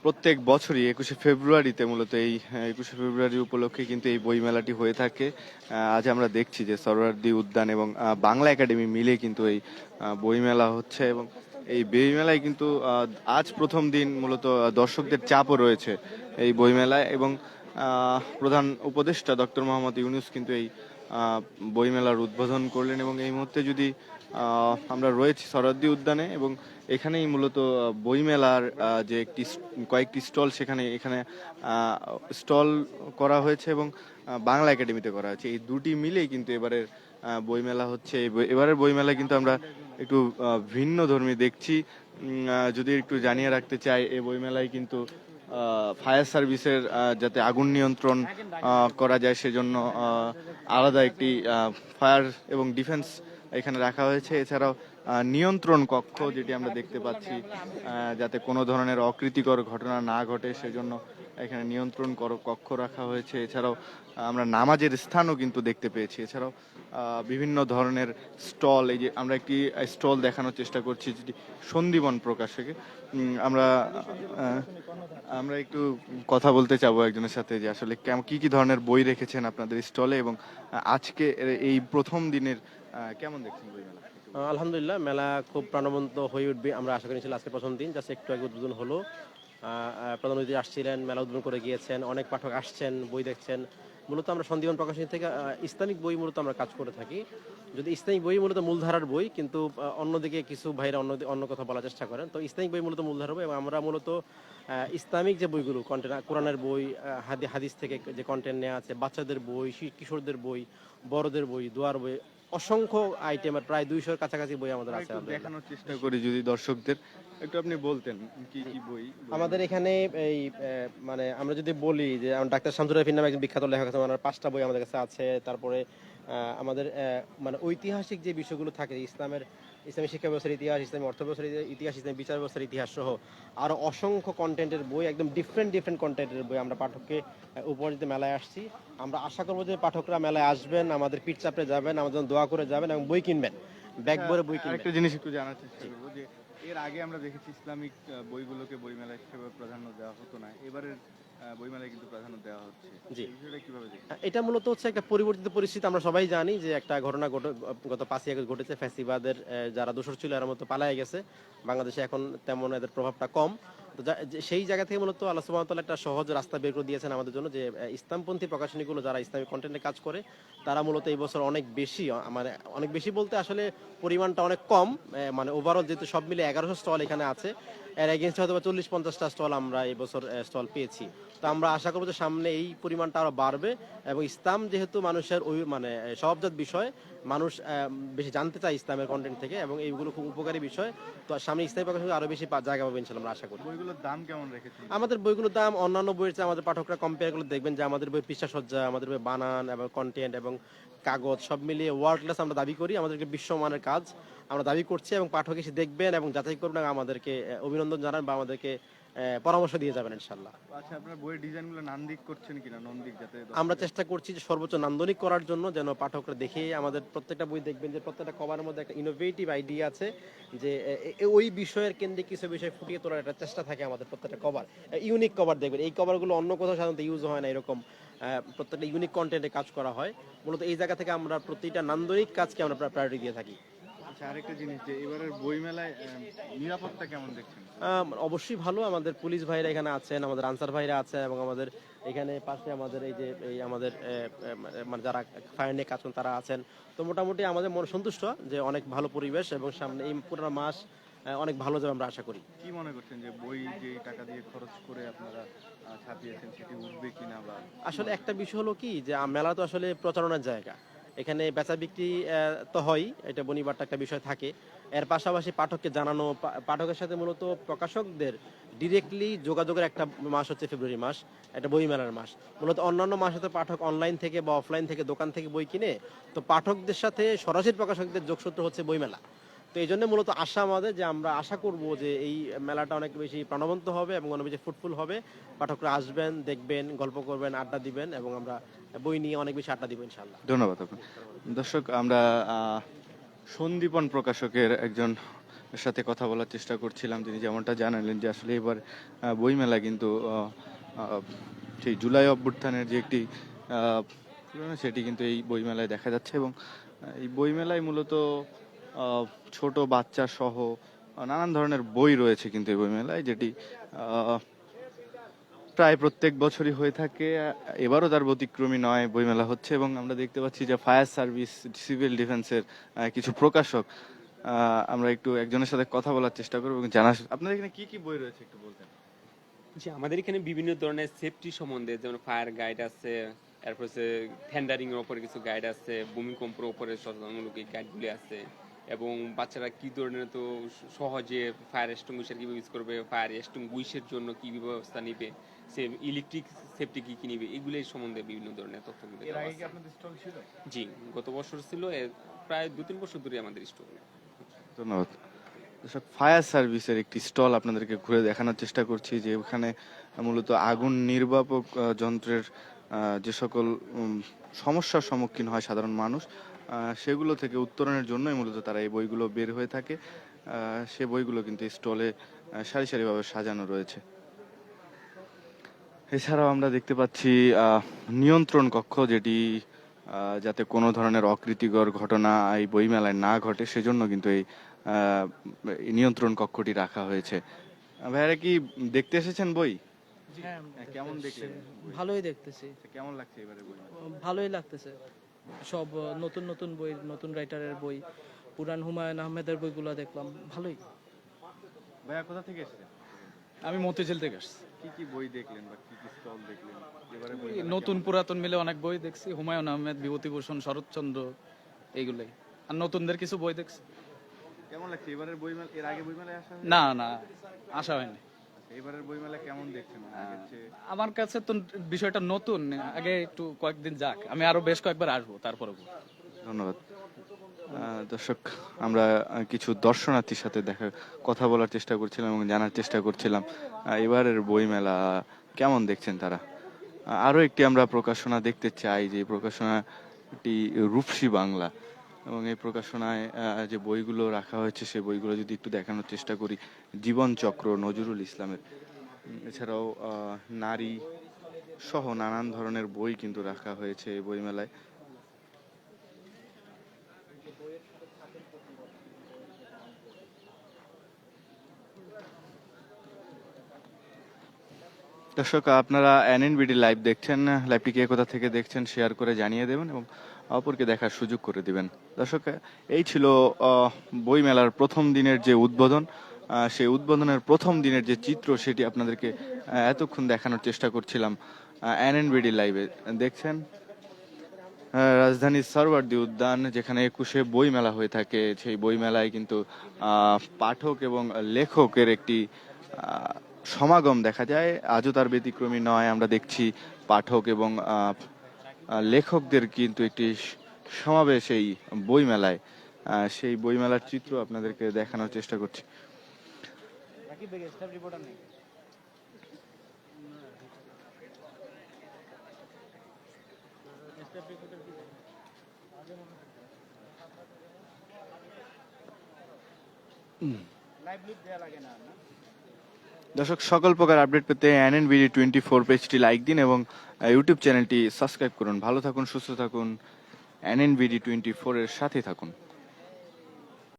প্রত্যেক বছরই 21শে ফেব্রুয়ারিতে মূলত এই 21শে ফেব্রুয়ারি উপলক্ষে কিন্তু এই বইমেলাটি হয়ে থাকে। আজ আমরা দেখছি যে সরোয়ার্দী উদ্যান এবং বাংলা একাডেমি মিলে কিন্তু এই বইমেলা হচ্ছে এবং এই বইমেলায় কিন্তু আজ প্রথম দিন মূলত দর্শকদের চাপও রয়েছে এই বইমেলায় এবং প্রধান উপদেষ্টা ডক্টর মোহাম্মদ ইউনূস কিন্তু এই বইমেলার উদ্বোধন করলেন এবং এই মুহূর্তে যদি আমরা রয়েছি সরোয়ার্দী উদ্যানে এবং এখানেই মূলত বইমেলার যে কয়েকটি স্টল এখানে স্টল করা হয়েছে এবং বাংলা একাডেমিতে করা হয়েছে। এই দুটি মিলেই কিন্তু এবারের বইমেলা হচ্ছে। এবারের বইমেলা কিন্তু আমরা একটু ভিন্ন ধর্মী দেখছি। যদি একটু জানিয়ে রাখতে চাই, এই বইমেলায় কিন্তু ফায়ার সার্ভিসের যাতে আগুন নিয়ন্ত্রণ করা যায় সেজন্য আলাদা একটি ফায়ার এবং ডিফেন্স এখানে রাখা হয়েছে। এছাড়াও নিয়ন্ত্রণ কক্ষ যেটি আমরা দেখতে পাচ্ছি, যাতে কোনো ধরনের অপ্রীতিকর ঘটনা না ঘটে সেজন্য এখানে নিয়ন্ত্রণ কক্ষ রাখা হয়েছে। এছাড়াও আমরা নামাজের স্থানও কিন্তু দেখতে পেয়েছি। এছাড়াও বিভিন্ন ধরনের স্টল, এই যে আমরা একটি স্টল দেখানোর চেষ্টা করছি যেটি সন্দীবন প্রকাশকে। আমরা আমরা একটু কথা বলতে চাবো একজনের সাথে যে আসলে কি কি ধরনের বই রেখেছেন আপনাদের স্টলে এবং আজকে এই প্রথম দিনের কেমন দেখছেন বই মেলা? আলহামদুলিল্লাহ, মেলা খুব প্রাণবন্ত হয়ে উঠবে আমরা আশা করি। আজকে প্রথম দিন, জাস্ট একটু আগে উদ্বোধন হলো। প্রধান অতিথি আসছিলেন, মেলা উদ্বোধন করে গিয়েছেন, অনেক পাঠক আসছেন, বই দেখছেন। মূলত আমরা সন্দীপন প্রকাশনী থেকে ইসলামিক বই মূলত আমরা কাজ করে থাকি। যদি ইসলামিক বই মূলত মূলধারার বই, কিন্তু অন্যদিকে কিছু ভাইরা অন্য কথা বলার চেষ্টা করেন। তো ইসলামিক বই মূলত মূলধারার বই এবং আমরা মূলত ইসলামিক যে বইগুলো কন্টেন্ট, কোরআনের বই, হাদিস থেকে যে কন্টেন্ট নেওয়া আছে, বাচ্চাদের বই, কিশোরদের বই, বড়দের বই, দোয়ার বই, অসংখ্য আইটেমের প্রায় 200-এর কাছাকাছি বই আমাদের আছে। দেখানোর চেষ্টা করি যদি দর্শকদের একটু আপনি বলতেন কি কি বই আমাদের এখানে। এই মানে আমরা যদি বলি যে ডাক্তার শামসুর রাফির নামে একজন বিখ্যাত লেখক আছে, ওনার 5টা বই আমাদের কাছে আছে। তারপরে আমাদের মানে ঐতিহাসিক যে বিষয়গুলো থাকে ইসলামী শিক্ষা ব্যবস্থার ইতিহাস, ইসলামী অর্থ ব্যবস্থার ইতিহাস, ইসলামী বিচার ব্যবস্থার ইতিহাস সহ আরো অসংখ্য কন্টেন্টের বই, একদম ডিফারেন্ট কন্টেন্টের বই আমরা পাঠককে উপহার দিতে মেলায় আসছি। আমরা আশা করবো যে পাঠকরা মেলায় আসবেন, আমাদের পিঠ চাপড়ে যাবেন, আমাদের জন্য দোয়া করে যাবেন এবং বই কিনবেন, ব্যাগ ভরে বই কিনবেন। একটা জিনিস একটু জানার চেষ্টা করবো যে এর আগে আমরা দেখেছি ইসলামিক বইগুলোকে বইমেলায় সেভাবে প্রাধান্য দেওয়া হতো না, এবারের বইমেলায় কিন্তু প্রাধান্য দেওয়া হচ্ছে। জি, বিষয়টা কিভাবে দেখছেন? এটা মূলত হচ্ছে একটা পরিবর্তিত পরিস্থিতি। আমরা সবাই জানি যে একটা ঘটনা গত 5ই আগস্ট ঘটেছে। ফ্যাসিবাদের যারা দোষর ছিল এর মতো পালায়ে গেছে। বাংলাদেশে এখন তেমন এদের প্রভাবটা কম। তো সেই জায়গা থেকে মূলত আল্লাহ সুবহানাহু ওয়া তাআলা একটা সহজ রাস্তা বের করে দিয়েছেন আমাদের জন্য, যে ইসলামপন্থী প্রকাশনীগুলো যারা ইসলামিক কন্টেন্টে কাজ করে তারা মূলত এই বছর অনেক বেশি, মানে অনেক বেশি বলতে আসলে পরিমাণটা অনেক কম, মানে ওভারঅল যেহেতু সব মিলে 1100 স্টল এখানে আছে, এর এগেইনস্টে হয়তো 40-50টা স্টল আমরা এই বছর স্টল পেয়েছি। তো আমরা আশা করবো যে সামনে এই পরিমাণটা আরো বাড়বে এবং ইসলাম যেহেতু মানুষের ওই মানে স্বভাবজাত বিষয়, মানুষ বেশি জানতে চায় ইসলামের কন্টেন্ট থেকে এবং এইগুলো খুব উপকারী বিষয়। তো সামনে ইসলামী প্রকাশনী আরো বেশি জায়গা পাবে ইনশাআল্লাহ, আমরা আশা করি। বইগুলোর দাম কেমন রেখেছেন? আমাদের বইগুলোর দাম অন্যান্য বইয়ের চেয়ে আমাদের পাঠকরা কম্পেয়ার করলে দেখবেন যে আমাদের বই পৃষ্ঠা সজ্জা, আমাদের বই বানান এবং কন্টেন্ট এবং কাগজ সব মিলিয়ে ওয়ার্ল্ড ক্লাস আমরা দাবি করি। আমাদেরকে বিশ্বমানের কাজ আমরা দাবি করছি এবং পাঠক এসে দেখবেন এবং যাচাই করবেন, আমাদেরকে অভিনন্দন জানান বা আমাদেরকে পরামর্শ দিয়ে যাবেন ইনশাআল্লাহ। আচ্ছা, আপনার বইয়ের ডিজাইনগুলো নান্দিক করছেন কিনা? নন্দিক, যাতে আমরা চেষ্টা করছি যে সর্বোচ্চ নান্দনিক করার জন্য, যেন পাঠকরা দেখে আমাদের প্রত্যেকটা বই দেখবেন যে প্রত্যেকটা কভারের মধ্যে একটা ইনোভেটিভ আইডিয়া আছে, যে ওই বিষয়ের কেন্দ্রে কিছু বিষয় ফুটিয়ে তোলার একটা চেষ্টা থাকে আমাদের প্রত্যেকটা কভার। ইউনিক কভার দেখবেন, এই কভারগুলো অন্য কোথাও সাধারণত ইউজ হয় না, এরকম প্রত্যেকটা ইউনিক কন্টেন্টে কাজ করা হয়। মূলত এই জায়গা থেকে আমরা প্রতিটা নান্দনিক কাজকে আমরা প্রায়োরিটি দিয়ে থাকি। আচ্ছা, আরেকটা জিনিস যে এবারের বইমেলায় নিরাপত্তা কেমন দেখছেন? অবশ্যই ভালো। আমাদের পুলিশ ভাইরা এখানে আছেন, আমাদের আনসার ভাইরা আছে এবং আমাদের এখানে পাশে আমাদের এই আমাদের মানে যারা ফায়ার নিয়ে কাজ করেন তারা আছেন। তো মোটামুটি আমাদের মনে সন্তুষ্ট যে অনেক ভালো পরিবেশ এবং সামনে এই পুরো মাস অনেক ভালো যাবে আমরা আশা করি। কি মনে করছেন যে বই যে টাকা দিয়ে খরচ করে আপনারা ছাপিয়েছেন সেটি উঠবে কিনা? বা আসলে একটা বিষয় হলো কি, যে মেলা তো আসলে প্রচারণার জায়গা, এখানে বেচা বিক্রি তো হয়, এটা বনিবারটা একটা বিষয় থাকে। এর পাশাপাশি পাঠককে জানানো, পাঠকের সাথে মূলত প্রকাশকদের ডিরেক্টলি যোগাযোগের একটা মাস হচ্ছে ফেব্রুয়ারি মাস, একটা বই মেলার মাস। মূলত অন্যান্য মাসে তো পাঠক অনলাইন থেকে বা অফলাইন থেকে দোকান থেকে বই কিনে, তো পাঠকদের সাথে সরাসরি প্রকাশকদের যোগসূত্র হচ্ছে বই মেলা। তো এই জন্য মূলত আশা আমাদের, যে আমরা আশা করব যে এই মেলাটা অনেক বেশি প্রাণবন্ত হবে এবং অনেক বেশি ফ্রুটফুল হবে। পাঠকরা আসবেন, দেখবেন, গল্প করবেন, আড্ডা দিবেন এবং আমরা বই নিয়ে অনেক বেশি আড্ডা দিব ইনশাআল্লাহ। ধন্যবাদ আপনাকে। দর্শক, আমরা সন্দীপন প্রকাশকের একজন সাথে কথা বলার চেষ্টা করছিলাম। তিনি যেমনটা জানালেন যে আসলে এবার বইমেলা কিন্তু সেই জুলাই অভ্যুত্থানের যে একটি ঘটনা, সেটি কিন্তু এই বইমেলায় দেখা যাচ্ছে এবং এই বইমেলায় মূলত ছোট বাচ্চা সহ নানান ধরনের বই রয়েছে কিন্তু এই বইমেলায়, যেটি প্রায় প্রত্যেক বছরই হয়ে থাকে। এবারও তার ব্যতিক্রমী নয়, বইমেলা হচ্ছে এবং আমরা দেখতে পাচ্ছি যে ফায়ার সার্ভিস, সিভিল ডিফেন্সের কিছু প্রকাশক। আমরা একটু একজনের সাথে কথা বলার চেষ্টা করবো এবং জানা, আপনাদের এখানে কি কি বই রয়েছে একটু বলতেন? জি, আমাদের এখানে বিভিন্ন ধরনের সেফটি সম্বন্ধে, যেমন ফায়ার গাইড আছে, এরপর হচ্ছে থ্যান্ডারিং এর উপরে কিছু গাইড আছে, ভূমিকম্পের উপরে সচেতনমূলক এই গাইডগুলি আছে, এবং বাচ্চারা কি ধরনের তো সহজে ফায়ার এক্সটিংগুইশার কিভাবে ইউজ করবে, ফায়ার এক্সটিংগুইশের জন্য কি ব্যবস্থা নিবে, সে ইলেকট্রিক সেফটি কি কি নিবে, এগুলির সম্বন্ধে বিভিন্ন ধরনের তথ্যগুলি দেওয়া আছে। আপনাদের স্টল ছিল? জি, গত বছর ছিল, প্রায় 2-3 বছর ধরে আমাদের স্টল। ধন্যবাদ। দর্শক, ফায়ার সার্ভিসের একটি স্টল আপনাদেরকে ঘুরে দেখানোর চেষ্টা করছি, যে ওখানে মূলত আগুন নির্বাপক যন্ত্রের যে সকল সমস্যার সম্মুখীন হয় সাধারণ মানুষ, সেগুলো থেকে উত্তরণের জন্যই মূলত তারা এই বইগুলো বের হয়ে থাকে। সে বইগুলো কিন্তু স্টলে সারি সারিভাবে সাজানো রয়েছে। এছাড়াও আমরা দেখতে পাচ্ছি নিয়ন্ত্রণ কক্ষ, যেটি যাতে কোনো ধরনের অপ্রীতিকর ঘটনা এই বইমেলায় না ঘটে, সেজন্য কিন্তু এই নিয়ন্ত্রণ কক্ষটি রাখা হয়েছে। ভাইয়ারা কি দেখতে এসেছেন বই? হ্যাঁ, কেমন দেখলেন বই? ভালোই দেখতেছি, কেমন লাগছে এবারে বই? ভালোই লাগতেছে। সব নতুন নতুন বই, নতুন রাইটারের বই, পুরান হুমায়ুন আহমেদের বইগুলো দেখলাম, ভালোই। ভাইয়া কোথা থেকে এসেছেন? আমি মতিঝিল থেকে আসছি। কি কি বই দেখলেন বা কি কি স্টল দেখলেন এবারে বই? নতুন পুরাতন মিলে অনেক বই দেখছি, হুমায়ুন আহমেদ, বিভূতিভূষণ, শরৎচন্দ্র, এইগুলোই। আর নতুনদের কিছু বই দেখছি। কেমন লাগছে এবারের বইমেলা? এর আগে বইমেলায় আসা হয়েছে? না না, আসা হয়নি। এবারের বইমেলা কেমন দেখছেন আগের চেয়ে? আমার কাছে তো বিষয়টা নতুন, আগে একটু কয়েকদিন যাক, আমি আরো বেশ কয়েকবার আসবো তারপরে। ধন্যবাদ। দর্শক, আমরা কিছু দর্শনার্থীর সাথে কথা বলার চেষ্টা করছিলাম এবং জানার চেষ্টা করছিলাম এবারের বইমেলা কেমন দেখছেন তারা। আরো একটি আমরা প্রকাশনা দেখতে চাই, যে প্রকাশনাটি রূপসী বাংলা, এবং এই প্রকাশনায় যে বইগুলো রাখা হয়েছে সেই বইগুলো যদি একটু দেখানোর চেষ্টা করি, জীবন চক্র নজরুল ইসলামের, এছাড়াও নারী সহ নানান ধরনের বই কিন্তু রাখা হয়েছে এই বইমেলায়। দর্শক, আপনারা এনএনবিডি লাইভ দেখছেন। লাইভটি কে কোথা থেকে দেখছেন শেয়ার করে জানিয়ে দেবেন এবং অপরকে দেখার সুযোগ করে দিবেন। দর্শক, এই ছিল বইমেলার প্রথম দিনের যে উদ্বোধন, সেই উদ্বোধনের প্রথম দিনের যে চিত্র, সেটি আপনাদেরকে এতক্ষণ দেখানোর চেষ্টা করছিলাম এনএনবিডি লাইভে। দেখছেন রাজধানীর সরওয়ার্দী উদ্যান, যেখানে 21শে বইমেলা হয়ে থাকে, সেই বইমেলায় কিন্তু পাঠক এবং লেখকের একটি সমাগম দেখা যায়। আজও তার ব্যতিক্রমী নয়, আমরা দেখছি পাঠক এবং লেখকদের কিন্তু একটি সমাবেশ এই বইমেলায়। সেই বইমেলার চিত্র আপনাদেরকে দেখানোর চেষ্টা করছি। দর্শক, সকল প্রকার আপডেট পেতে এনএনবিডি 24 পেজটি লাইক দিন এবং ইউটিউব চ্যানেলটি সাবস্ক্রাইব করুন। ভালো থাকুন, সুস্থ থাকুন, এনএনবিডি 24 এর সাথে থাকুন।